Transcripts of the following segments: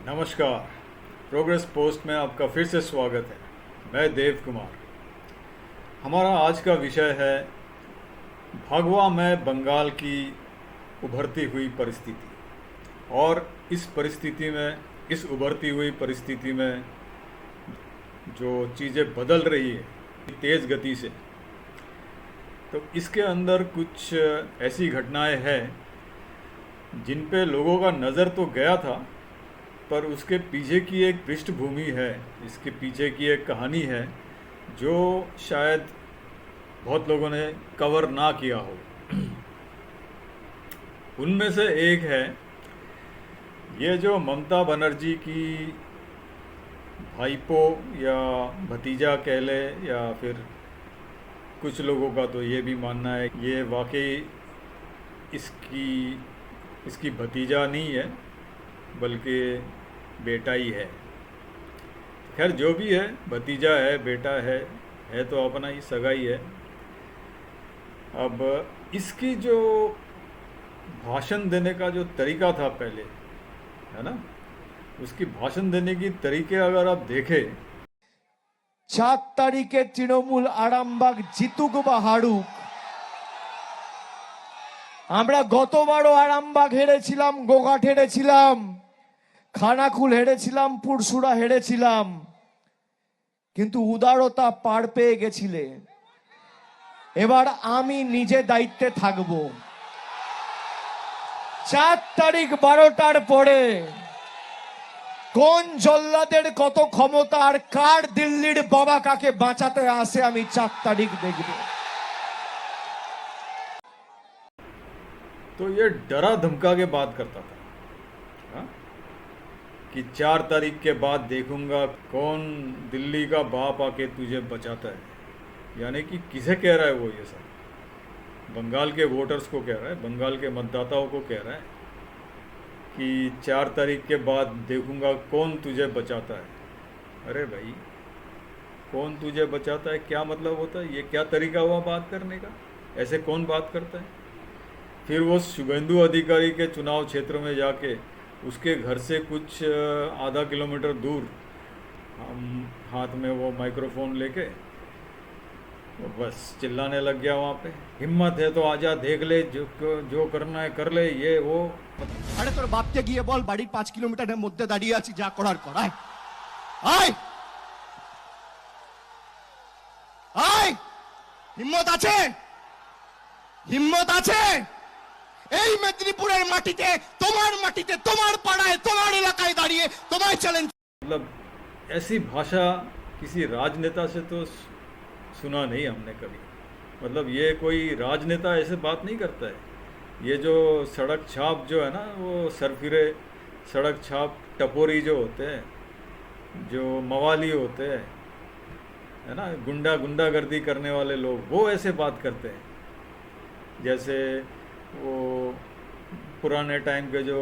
नमस्कार। Progress post में आपका फिर से स्वागत है। मैं देव कुमार। हमारा आज का विषय है भगवा में बंगाल की उभरती हुई परिस्थिति। और इस उभरती हुई परिस्थिति में जो चीज़ें बदल रही है तेज़ गति से, तो इसके अंदर कुछ ऐसी घटनाएं हैं जिन पे लोगों का नज़र तो गया था, पर उसके पीछे की एक पृष्ठभूमि है, इसके पीछे की एक कहानी है जो शायद बहुत लोगों ने कवर ना किया हो। उनमें से एक है ये जो ममता बनर्जी की भाईपो या भतीजा कह ले, या फिर कुछ लोगों का तो ये भी मानना है ये वाकई इसकी इसकी भतीजा नहीं है बल्कि बेटा ही है। खैर जो भी है, भतीजा है, बेटा है तो अपना ही सगा ही है। अब इसकी जो भाषण देने का जो तरीका था पहले, है ना, उसकी भाषण देने की तरीके अगर आप देखें, 4 তারিখে তৃণমূল আরামবাগ জিতুক বা হারুক, আমরা গতবারও আরামবাগ হেরেছিলাম, গোঘাট হেরেছিলাম, খানাকুল হেরেছিলাম, পুরসুরা হেরেছিলাম, কিন্তু উদারতা পার পেয়ে গেছিলে। এবার আমি নিজে দায়িত্বে থাকব। 4 তারিখ 12টার পরে কোন জল্লাদের কত ক্ষমতা আর কার দিল্লির বাবা কাকে বাঁচাতে আসে আমি 4 তারিখ দেখব। तो ये डरा धमका के बात करता था, हाँ? कि 4 तारीख के बाद देखूंगा कौन दिल्ली का बाप आके तुझे बचाता है। यानी कि किसे कह रहा है वो ये सब? बंगाल के वोटर्स को कह रहा है, बंगाल के मतदाताओं को कह रहा है कि 4 तारीख के बाद देखूंगा कौन तुझे बचाता है। अरे भाई, कौन तुझे बचाता है क्या मतलब होता है? ये क्या तरीका हुआ बात करने का? ऐसे कौन बात करता है? फिर वो शुभेंदु अधिकारी के चुनाव क्षेत्र में जाके उसके घर से कुछ आधा किलोमीटर दूर हम हाथ में वो माइक्रोफोन लेके वो बस चिल्लाने लग गया वहाँ पे, हिम्मत है तो आजा देख ले, जो करना है कर ले, ये वो। আরে তোর বাপকে গিয়ে বল বাড়ির 5 কিলোমিটারের মধ্যে দাঁড়িয়ে আছি, যা করার কর। আয় আয়, হিম্মত আছে, হিম্মত আছে। এই মেদিনীপুরের মাটিতে, তোমার মাটিতে, তোমার পাড়ায়, তোমার এলাকায় দাঁড়িয়ে তোমায় চ্যালেঞ্জ। मतलब ऐसी भाषा किसी राजनेता से तो सुना नहीं हमने कभी। मतलब ये कोई राजनेता ऐसे बात नहीं करता है। ये जो सड़क छाप जो है ना, वो सरफिरे सड़क छाप टपोरी जो होते हैं, जो मवाली होते हैं, है ना, गुंडागर्दी करने वाले लोग, वो ऐसे बात करते हैं। जैसे वो पुराने टाइम के जो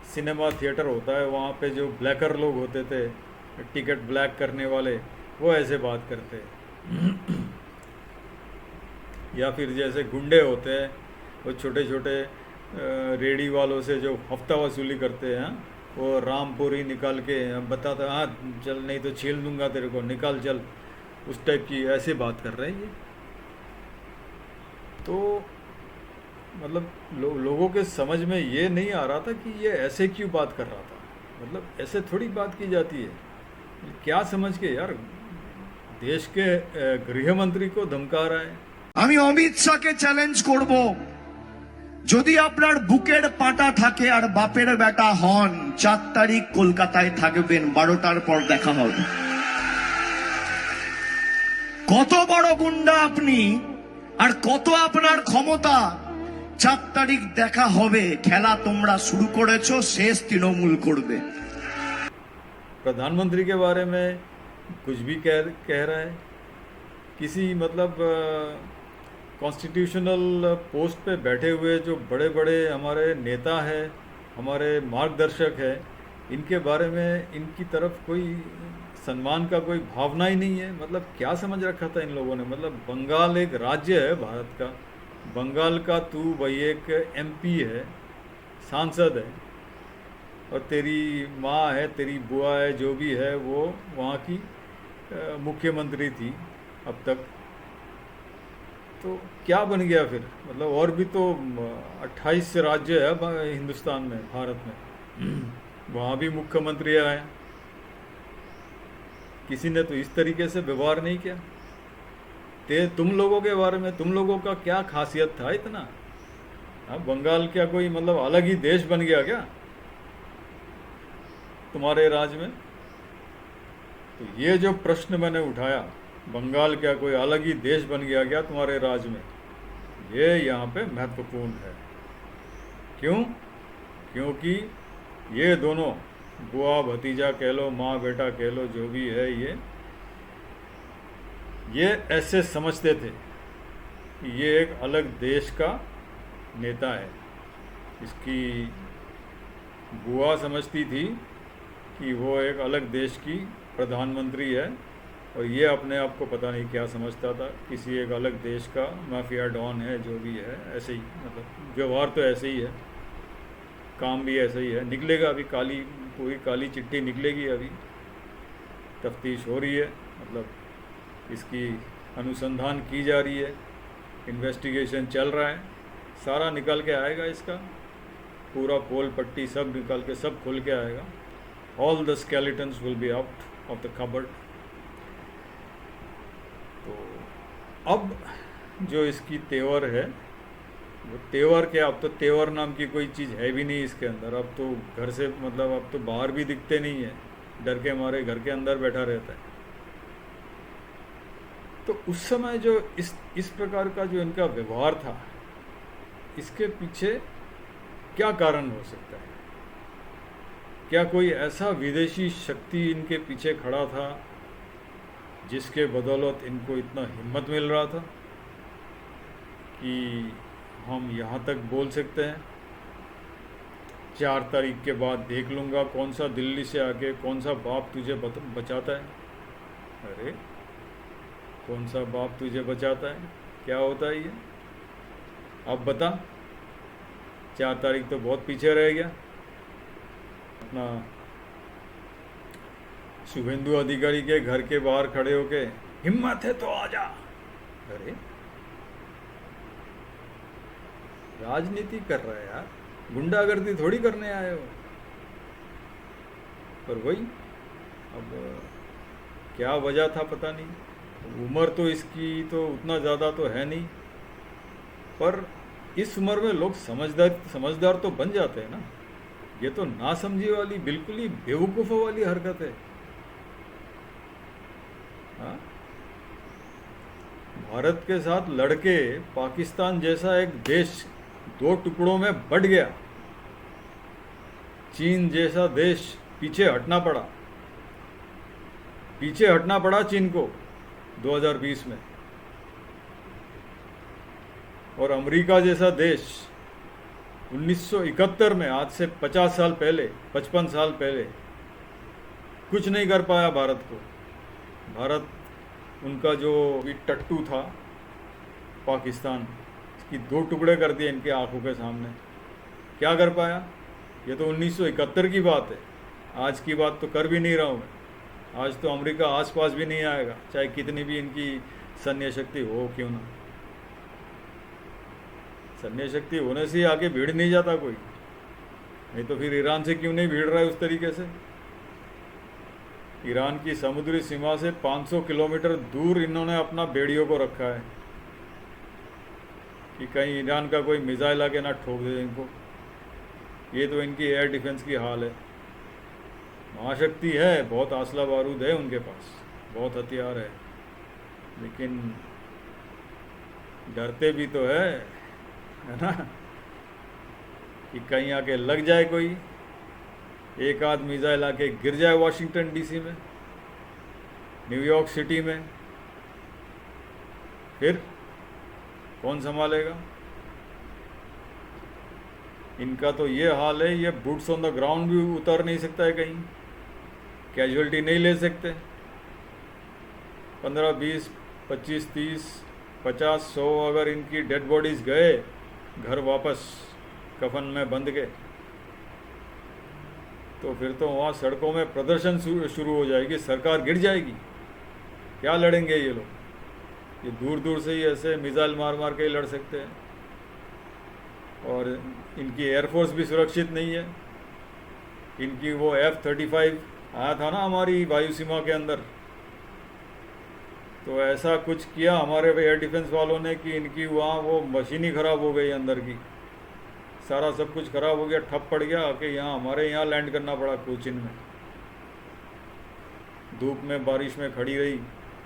सिनेमा थिएटर होता है वहाँ पे जो ब्लैकर लोग होते थे, टिकट ब्लैक करने वाले, वो ऐसे बात करते हैं। या फिर जैसे गुंडे होते हैं, वो छोटे छोटे रेडी वालों से जो हफ्ता वसूली करते हैं, वो रामपुरी निकाल के बताता, हाँ चल नहीं तो छील दूंगा तेरे को, निकाल चल, उस टाइप की ऐसे बात कर रहे हैं ये। तो मतलब लोगों के समझ में ये नहीं आ रहा था कि ये ऐसे क्यों बात कर रहा था। मतलब ऐसे थोड़ी बात की जाती है। क्या समझ के यार देश के गृह मंत्री को धमका रहा है। আমি অমিত শাহকে চ্যালেঞ্জ করব, যদি আপনার বুকের পাটা থাকে আর বাপের বেটা হন, 4 তারিখ কলকাতায় থাকবেন, 12টার পর দেখা হবে। কত বড় গুন্ডা আপনি আর কত আপনার ক্ষমতা, 4 তারিখ দেখা হবে। খেলা তোমরা শুরু করেছো, শেষ তৃণমূল করবে। प्रधानमंत्री के बारे में कुछ भी कह रहा है। किसी मतलब कॉन्स्टिट्यूशनल पोस्ट पे बैठे हुए जो बड़े बड़े हमारे नेता हैं, हमारे मार्गदर्शक हैं, इनके बारे में इनकी तरफ कोई सम्मान का कोई भावना ही नहीं है। मतलब क्या समझ रखा था इन लोगों ने? मतलब बंगाल एक राज्य है भारत का, बंगाल का तू भाई एक एमपी है, सांसद है, और तेरी माँ है, तेरी बुआ है, जो भी है वो वहाँ की मुख्यमंत्री थी अब तक। तो क्या बन गया फिर? मतलब और भी तो 28 राज्य है हिंदुस्तान में, भारत में। वहाँ भी मुख्यमंत्री आए, किसी ने तो इस तरीके से व्यवहार नहीं किया। तुम लोगों के बारे में, तुम लोगों का क्या खासियत था इतना? अब बंगाल क्या कोई मतलब अलग ही देश बन गया क्या तुम्हारे राज्य में? तो ये जो प्रश्न मैंने उठाया, बंगाल क्या कोई अलग ही देश बन गया क्या तुम्हारे राज्य में, ये यहाँ पे महत्वपूर्ण है। क्यों? क्योंकि ये दोनों, बुआ भतीजा कह लो, माँ बेटा कह लो, जो भी है, ये ऐसे समझते थे कि ये एक अलग देश का नेता है। इसकी बुआ समझती थी कि वो एक अलग देश की प्रधानमंत्री है, और ये अपने आप को पता नहीं क्या समझता था, किसी एक अलग देश का माफिया डॉन है, जो भी है। ऐसे ही मतलब व्यवहार तो ऐसे ही है, काम भी ऐसे ही है। निकलेगा अभी पूरी काली चिट्ठी निकलेगी, अभी तफ्तीश हो रही है, मतलब इसकी अनुसंधान की जा रही है, इन्वेस्टिगेशन चल रहा है, सारा निकल के आएगा इसका, पूरा पोल पट्टी सब निकल के, सब खुल के आएगा। All the skeletons will be out of the cupboard. तो अब जो इसकी तेवर है, वो तेवर क्या, अब तो तेवर नाम की कोई चीज़ है भी नहीं इसके अंदर। अब तो घर से मतलब अब तो बाहर भी दिखते नहीं है, डर के मारे घर के अंदर बैठा रहता है। तो उस समय जो इस प्रकार का जो इनका व्यवहार था, इसके पीछे क्या कारण हो सकता है? क्या कोई ऐसा विदेशी शक्ति इनके पीछे खड़ा था जिसके बदौलत इनको इतना हिम्मत मिल रहा था कि हम यहाँ तक बोल सकते हैं 4 तारीख के बाद देख लूँगा कौन सा दिल्ली से आके कौन सा बाप तुझे बचाता है। अरे कौन सा बाप तुझे बचाता है? क्या होता है ये? अब बता। 4 तारीख तो बहुत पीछे रह गया। अपना शुभेंदु अधिकारी के घर के बाहर खड़े होके, हिम्मत है तो आजा। अरे राजनीति कर रहा है यार, गुंडागर्दी थोड़ी करने आए हो। पर वही, अब क्या वजह था पता नहीं। उम्र तो इसकी तो उतना ज़्यादा तो है नहीं, पर इस उम्र में लोग समझदार तो बन जाते हैं ना। ये तो नासमझी वाली, बिल्कुल ही बेवकूफ़ों वाली हरकत है। हाँ? भारत के साथ लड़के पाकिस्तान जैसा एक देश 2 टुकड़ों में बंट गया, चीन जैसा देश पीछे हटना पड़ा चीन को 2020 में। और अमेरिका जैसा देश 1971 में, आज से 50 साल पहले, 55 साल पहले कुछ नहीं कर पाया भारत को। भारत, उनका जो टट्टू था पाकिस्तान, इसकी 2 टुकड़े कर दिए इनके आंखों के सामने। क्या कर पाया? ये तो 1971 की बात है, आज की बात तो कर भी नहीं रहा हूँ मैं। आज तो अमेरिका आसपास भी नहीं आएगा, चाहे कितनी भी इनकी सैन्य शक्ति हो क्यों ना। सैन्य शक्ति होने से ही आगे भीड़ नहीं जाता कोई, नहीं तो फिर ईरान से क्यों नहीं भीड़ रहा है उस तरीके से। ईरान की समुद्री सीमा से 500 किलोमीटर दूर इन्होंने अपना बेड़ियों को रखा है कि कहीं ईरान का कोई मिसाइल आके ना ठोक दे इनको। ये तो इनकी एयर डिफेंस की हाल है। महाशक्ति है, बहुत आसला बारूद है उनके पास, बहुत हथियार है, लेकिन डरते भी तो है ना, कि कहीं आके लग जाए कोई, एक आध मिसाइल आके गिर जाए वॉशिंगटन डीसी में, न्यूयॉर्क सिटी में, फिर कौन संभालेगा? इनका तो ये हाल है, ये बूट्स ऑन द ग्राउंड भी उतर नहीं सकता है, कहीं कैजुअलिटी नहीं ले सकते। 15, 20, 25, 30, 50, 100 अगर इनकी डेड बॉडीज गए घर वापस कफन में बंध के, तो फिर तो वहाँ सड़कों में प्रदर्शन शुरू हो जाएगी, सरकार गिर जाएगी। क्या लड़ेंगे ये लोग? ये दूर दूर से ही ऐसे मिसाइल मार मार के ही लड़ सकते हैं। और इनकी एयरफोर्स भी सुरक्षित नहीं है। इनकी वो F-35 आया था ना हमारी वायु सीमा के अंदर, तो ऐसा कुछ किया हमारे एयर डिफेंस वालों ने कि इनकी वहाँ वो मशीन ही ख़राब हो गई अंदर की, सारा सब कुछ ख़राब हो गया, ठप पड़ गया कि यहाँ हमारे यहाँ लैंड करना पड़ा कोचिन में। धूप में बारिश में खड़ी रही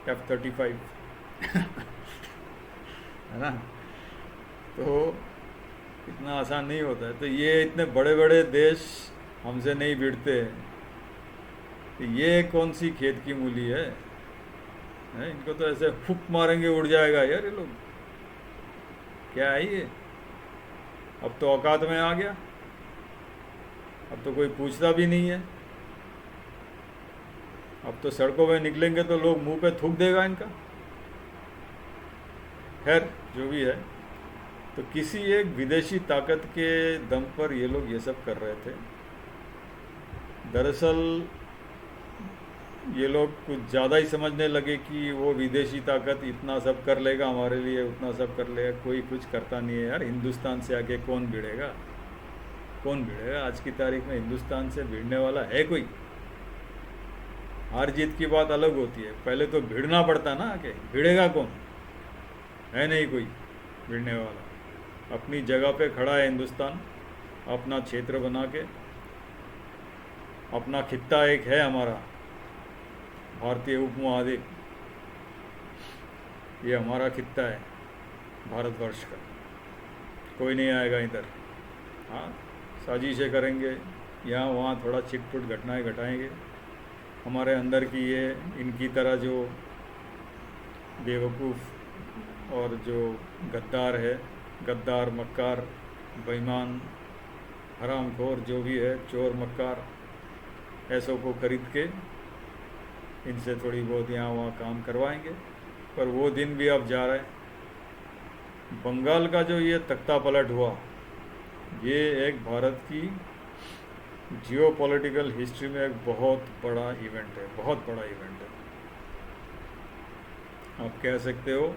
F-35 है ना। तो इतना आसान नहीं होता है। तो ये इतने बड़े बड़े देश हमसे नहीं भिड़ते, तो ये कौन सी खेत की मूली है? इनको तो ऐसे फूक मारेंगे उड़ जाएगा यार ये लोग। क्या है ये? अब तो औकात में आ गया, अब तो कोई पूछता भी नहीं है। अब तो सड़कों में निकलेंगे तो लोग मुंह पे थूक देगा इनका। खैर जो भी है, तो किसी एक विदेशी ताकत के दम पर ये लोग ये सब कर रहे थे। दरअसल ये लोग कुछ ज़्यादा ही समझने लगे कि वो विदेशी ताकत इतना सब कर लेगा हमारे लिए, उतना सब कर लेगा। कोई कुछ करता नहीं है यार। हिंदुस्तान से आके कौन भिड़ेगा? कौन भिड़ेगा? आज की तारीख में हिंदुस्तान से भिड़ने वाला है कोई? हार जीत की बात अलग होती है, पहले तो भिड़ना पड़ता ना आके। भिड़ेगा कौन? है नहीं कोई भिड़ने वाला। अपनी जगह पे खड़ा है हिंदुस्तान, अपना क्षेत्र बना के। अपना खित्ता एक है हमारा, भारतीय उपमहाद्वीप, ये हमारा खित्ता है भारतवर्ष का। कोई नहीं आएगा इधर। हाँ, साजिशें करेंगे, यहाँ वहाँ थोड़ा छिटपुट घटनाएं घटाएंगे। हमारे अंदर की ये इनकी तरह जो बेवकूफ़ और जो गद्दार है, गद्दार मक्कार बेईमान हरामखोर जो भी है, चोर मक्कार, ऐसों को खरीद के इनसे थोड़ी बहुत यहाँ वहाँ काम करवाएंगे। पर वो दिन भी अब जा रहा है। बंगाल का जो ये तख्ता पलट हुआ, ये एक भारत की जियोपॉलिटिकल हिस्ट्री में एक बहुत बड़ा इवेंट है, बहुत बड़ा इवेंट है। आप कह सकते हो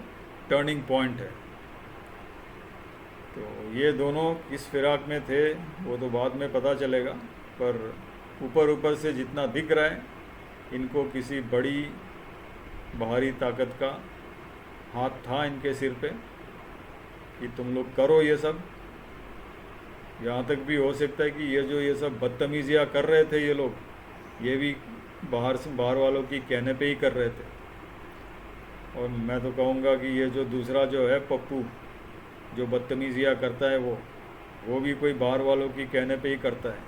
टर्निंग पॉइंट है। तो ये दोनों किस फिराक में थे वो तो बाद में पता चलेगा, पर ऊपर ऊपर से जितना दिख रहा है, इनको किसी बड़ी बाहरी ताकत का हाथ था इनके सिर पे कि तुम लोग करो ये सब। यहाँ तक भी हो सकता है कि ये सब बदतमीजियाँ कर रहे थे ये लोग, ये भी बाहर वालों की कहने पे ही कर रहे थे। और मैं तो कहूँगा कि ये जो दूसरा जो है पप्पू, जो बदतमीजियाँ करता है, वो भी कोई बाहर वालों की कहने पे ही करता है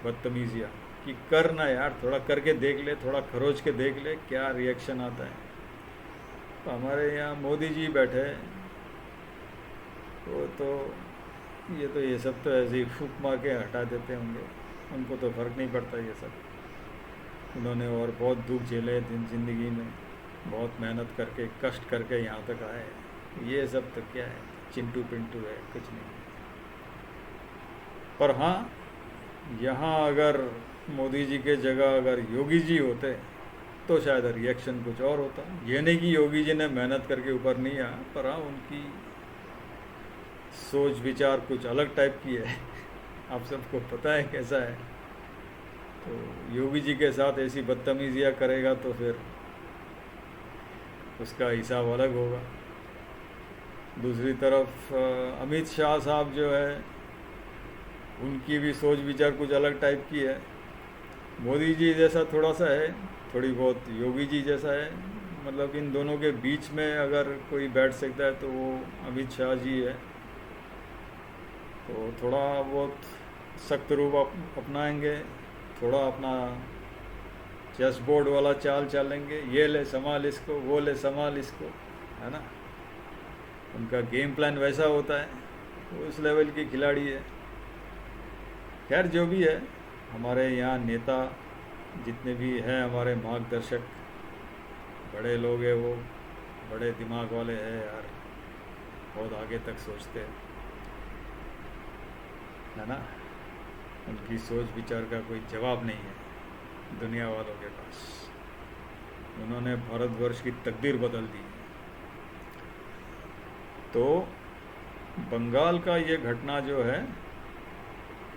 बदतमीजियाँ, कि कर ना यार, थोड़ा करके देख ले, थोड़ा खरोच के देख ले क्या रिएक्शन आता है। तो हमारे यहाँ मोदी जी बैठे, वो तो ये सब तो ऐसे ही फूक मार के हटा देते होंगे, उनको तो फ़र्क नहीं पड़ता ये सब। उन्होंने और बहुत दुख झेले ज़िंदगी में, बहुत मेहनत करके कष्ट करके यहाँ तक आए। ये सब तो क्या है, चिंटू पिंटू है, कुछ नहीं। पर हाँ, यहाँ अगर मोदी जी के जगह अगर योगी जी होते तो शायद रिएक्शन कुछ और होता। ये नहीं कि योगी जी ने मेहनत करके ऊपर नहीं आया, पर हाँ उनकी सोच विचार कुछ अलग टाइप की है। आप सबको पता है कैसा है। तो योगी जी के साथ ऐसी बदतमीजियाँ करेगा तो फिर उसका हिसाब अलग होगा। दूसरी तरफ अमित शाह साहब जो है, उनकी भी सोच विचार कुछ अलग टाइप की है। मोदी जी जैसा थोड़ा सा है, थोड़ी बहुत योगी जी जैसा है। मतलब इन दोनों के बीच में अगर कोई बैठ सकता है तो वो अमित शाह जी है। तो थोड़ा बहुत सख्त रूप अपनाएंगे, थोड़ा अपना चेस बोर्ड वाला चाल चलेंगे, ये ले संभाल इसको, वो ले संभाल इसको, है ना। उनका गेम प्लान वैसा होता है, वो उस लेवल के खिलाड़ी है। खैर जो भी है, हमारे यहाँ नेता जितने भी हैं, हमारे मार्गदर्शक बड़े लोग हैं, वो बड़े दिमाग वाले हैं यार, बहुत आगे तक सोचते हैं, है ना। उनकी सोच विचार का कोई जवाब नहीं है दुनिया वालों के पास। उन्होंने भारतवर्ष की तकदीर बदल दी। तो बंगाल का ये घटना जो है,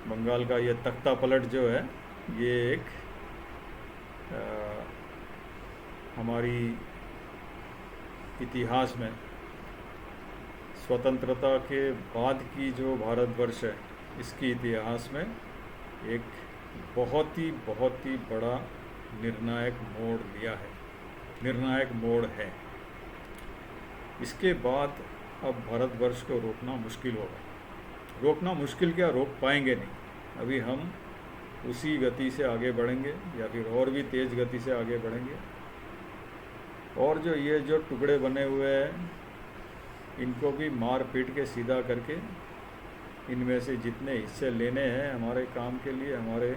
बंगाल का ये तख्ता पलट जो है, ये एक हमारी इतिहास में स्वतंत्रता के बाद की जो भारतवर्ष है, इसकी इतिहास में एक बहुत ही बड़ा निर्णायक मोड़ लिया है, निर्णायक मोड़ है। इसके बाद अब भारतवर्ष को रोकना मुश्किल होगा। रोकना मुश्किल क्या, रोक पाएंगे नहीं। अभी हम उसी गति से आगे बढ़ेंगे या फिर और भी तेज़ गति से आगे बढ़ेंगे। और जो ये जो टुकड़े बने हुए हैं, इनको भी मार पीट के सीधा करके इनमें से जितने हिस्से लेने हैं हमारे काम के लिए, हमारे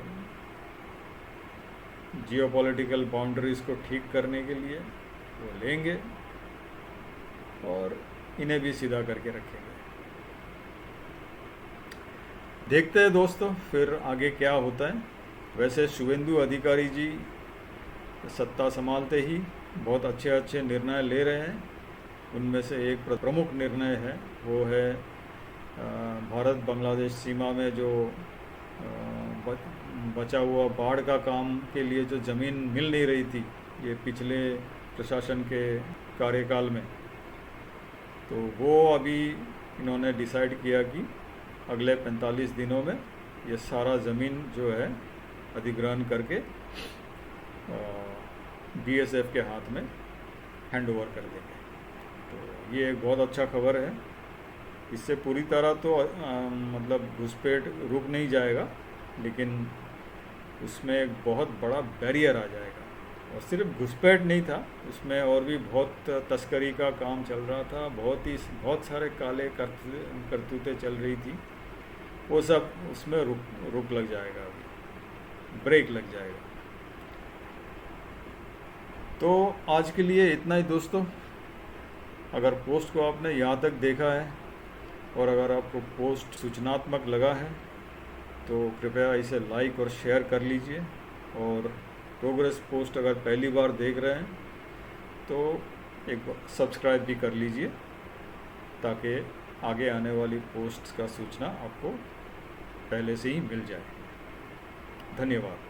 जियोपॉलिटिकल बाउंड्रीज़ को ठीक करने के लिए, वो लेंगे और इन्हें भी सीधा करके रखेंगे। देखते हैं दोस्तों फिर आगे क्या होता है। वैसे शुभेंदु अधिकारी जी सत्ता संभालते ही बहुत अच्छे निर्णय ले रहे हैं। उनमें से एक प्रमुख निर्णय है, वो है भारत बांग्लादेश सीमा में जो बचा हुआ बाढ़ का काम के लिए जो ज़मीन मिल नहीं रही थी ये पिछले प्रशासन के कार्यकाल में, तो वो अभी इन्होंने डिसाइड किया कि अगले 45 दिनों में ये सारा ज़मीन जो है अधिग्रहण करके बीएसएफ के हाथ में हैंड ओवर कर देंगे। तो ये एक बहुत अच्छा खबर है। इससे पूरी तरह तो मतलब घुसपैठ रुक नहीं जाएगा, लेकिन उसमें एक बहुत बड़ा बैरियर आ जाएगा। और सिर्फ घुसपैठ नहीं था, उसमें और भी बहुत तस्करी का काम चल रहा था, बहुत सारे काले करतूतें चल रही थी। वो सब उसमें रुक लग जाएगा, अभी ब्रेक लग जाएगा। तो आज के लिए इतना ही दोस्तों। अगर पोस्ट को आपने यहाँ तक देखा है और अगर आपको पोस्ट सूचनात्मक लगा है तो कृपया इसे लाइक और शेयर कर लीजिए। और प्रोग्रेस पोस्ट अगर पहली बार देख रहे हैं तो एक सब्सक्राइब भी कर लीजिए, ताकि आगे आने वाली पोस्ट का सूचना आपको पहले से ही मिल जाए। धन्यवाद।